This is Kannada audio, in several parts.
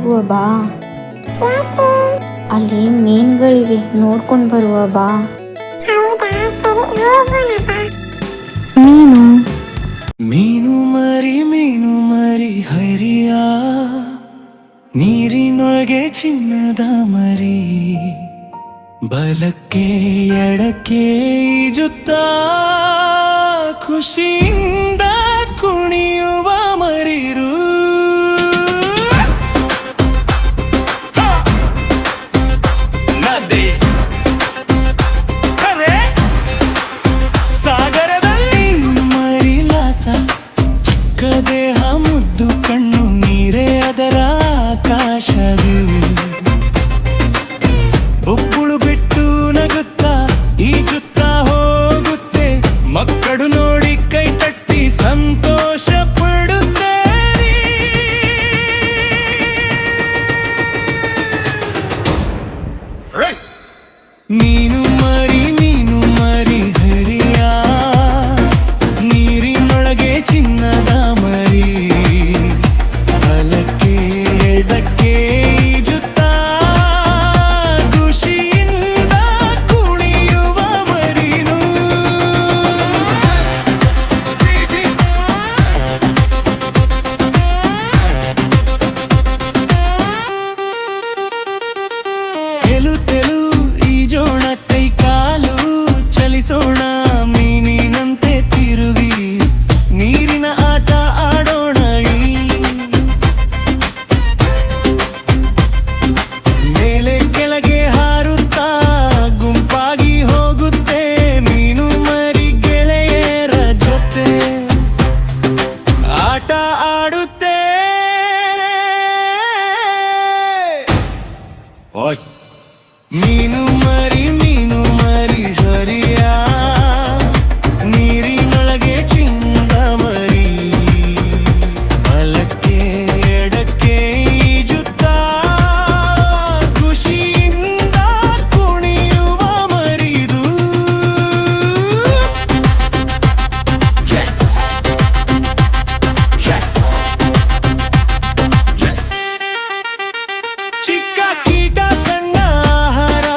ಹೋಗುವ ಬಾ. ಅಲ್ಲಿ ಮೀನುಗಳಿವೆ, ನೋಡ್ಕೊಂಡು ಬರುವ ಬಾ. ಮೀನು ಮೀನು ಮರಿ ಹರಿಯ, ನೀರಿನೊಳಗೆ ಚಿನ್ನದ ಮರಿ, ಬಲಕ್ಕೆ ಎಡಕ್ಕೆ ಈಜುತ್ತಾ ಖುಷಿಯಿಂದ ಕುಣಿಯುವ ಮರಿರು. ನದಿ ಸಾಗರದಲ್ಲಿ ಮರಿಲಾಸ, ಚಿಕ್ಕ ದೇಹ ಮುದ್ದು ಕಣ್ಣು ನೀರೇ ಅದರ ಆಕಾಶದು. ಒಬ್ಬಳು ಬಿಟ್ಟು ನಗುತ್ತಾ ಈಜುತ್ತಾ ಹೋಗುತ್ತೆ, ಮಕ್ಕಳು ನೋಡಿ ಕೈ ತಟ್ಟಿ ಸಂತೋಷ ಪಡುತ್ತೇನೆ. ಮೀನು ಮರಿ ಹರಿಯ, ನೀರಿನೊಳಗೆ ಚಿನ್ನದ ಮರಿ, ಬಲಕ್ಕೆ ಎಡಕ್ಕೆ ಈಜುತ್ತಾ ಖುಷಿಯಿಂದ ಕುಣಿಯುವ ಮರಿನು. ಗೆಲುತೆಲು ಈಜೋಣ, ಕೈ ಕಾಲು ಚಲಿಸೋಣ, ಮೀನಿನಂತೆ ತಿರುಗಿ ನೀರಿನ ಆಟ ಆಡೋಣ. ಮೇಲೆ ಕೆಳಗೆ ಹಾರುತ್ತಾ ಗುಂಪಾಗಿ ಹೋಗುತ್ತೆ, ಮೀನು ಮರಿ ಗೆಳೆಯರ ಜೊತೆ ಆಟ ಆಡುತ್ತೆ. ಮೀನು ಮರಿ ಹರಿಯ, ನೀರಿನೊಳಗೆ ಚಿನ್ನದ ಮರಿ, ಬಲಕ್ಕೆ ಎಡಕ್ಕೆ ಈಜುತ್ತಾ ಖುಷಿಯಿಂದ ಕುಣಿಯುವ ಮರಿದು. ಚಿಕ್ಕ ಕೀಟ ಸಣ್ಣ ಆಹಾರ,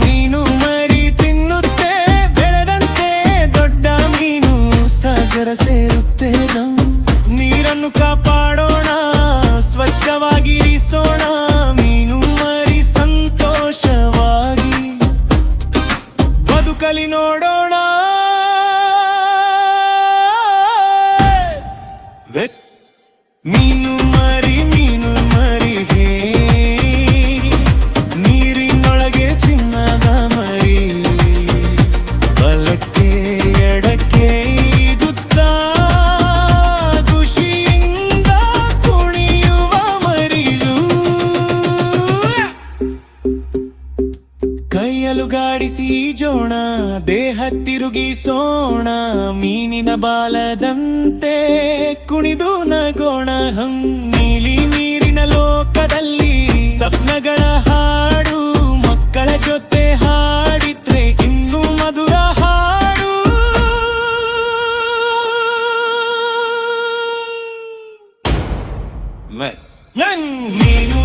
ಮೀನು ಮರಿ ತಿನ್ನುತ್ತೆ, ಬೆಳೆದಂತೆ ದೊಡ್ಡ ಮೀನು ಸಾಗರ ಸೇರುತ್ತೆ. ನೀರನ್ನು ಕಾಪಾಡೋಣ, ಸ್ವಚ್ಛವಾಗಿರಿಸೋಣ, ಮೀನು ಮರಿ ಸಂತೋಷವಾಗಿ ಬದುಕಲಿ ನೋಡೋಣ. ಮೀನು ಮರಿ ಹೇ, ನೀರಿನೊಳಗೆ ಚಿನ್ನದ ಮರಿ, ಬಲಕ್ಕೆ ಎಡಕ್ಕೆ ಈಜುತ್ತಾ ಖುಷಿಯಿಂದ ಕುಣಿಯುವ ಮರಿದು. ಕೈಯಲುಗಾಡಿಸಿ ಈಜೋಣ, ದೇಹ ತಿರುಗಿಸೋಣ, ಮೀನಿನ ಬಾಲದಂತೆ ಕುಣಿದು ನಗೋಣ. ನೀಲಿ ನೀರಿನ ಲೋಕದಲ್ಲಿ ಸ್ವಪ್ನಗಳ ಹಾಡು, ಮಕ್ಕಳ ಜೊತೆ ಹಾಡಿದ್ರೆ ಇನ್ನೂ ಮಧುರ ಹಾಡು. ಮೀನು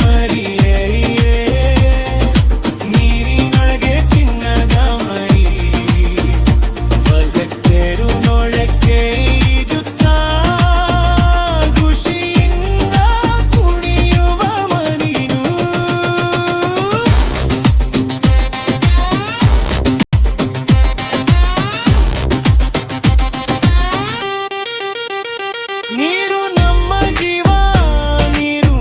ಮರಿ ಹರಿಯೇ, ನೀರಿನೊಳಗೆ ಚಿನ್ನದ ಮರಿ, ಬಲಕ್ಕೆರು ನೋಡಕ್ಕೆ ಈಜುತ್ತಾ ಖುಷಿಯಿಂದ ಕುಣಿಯುವ ಮರಿನು. ನೀರು ನಮ್ಮ ಜೀವ, ನೀರು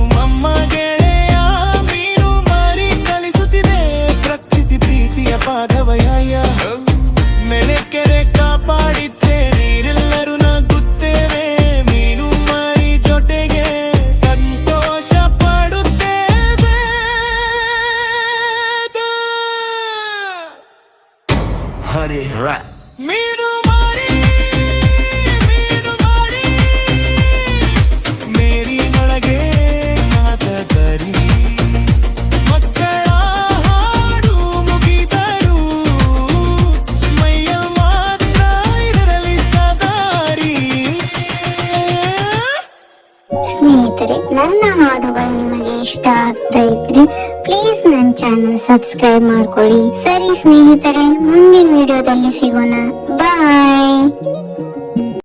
ಸ್ನೇಹಿತರೆ, ನನ್ನ ಹಾಡುಗಳು ನಿಮಗೆ ಇಷ್ಟ ಆಗ್ತಾ ಇದ್ರೆ ಪ್ಲೀಸ್ ನನ್ನ ಚಾನಲ್ ಸಬ್ಸ್ಕ್ರೈಬ್ ಮಾಡ್ಕೊಳ್ಳಿ. ಸರಿ ಸ್ನೇಹಿತರೆ, ಮುಂದಿನ ವಿಡಿಯೋದಲ್ಲಿ ಸಿಗೋಣ. ಬಾಯ್.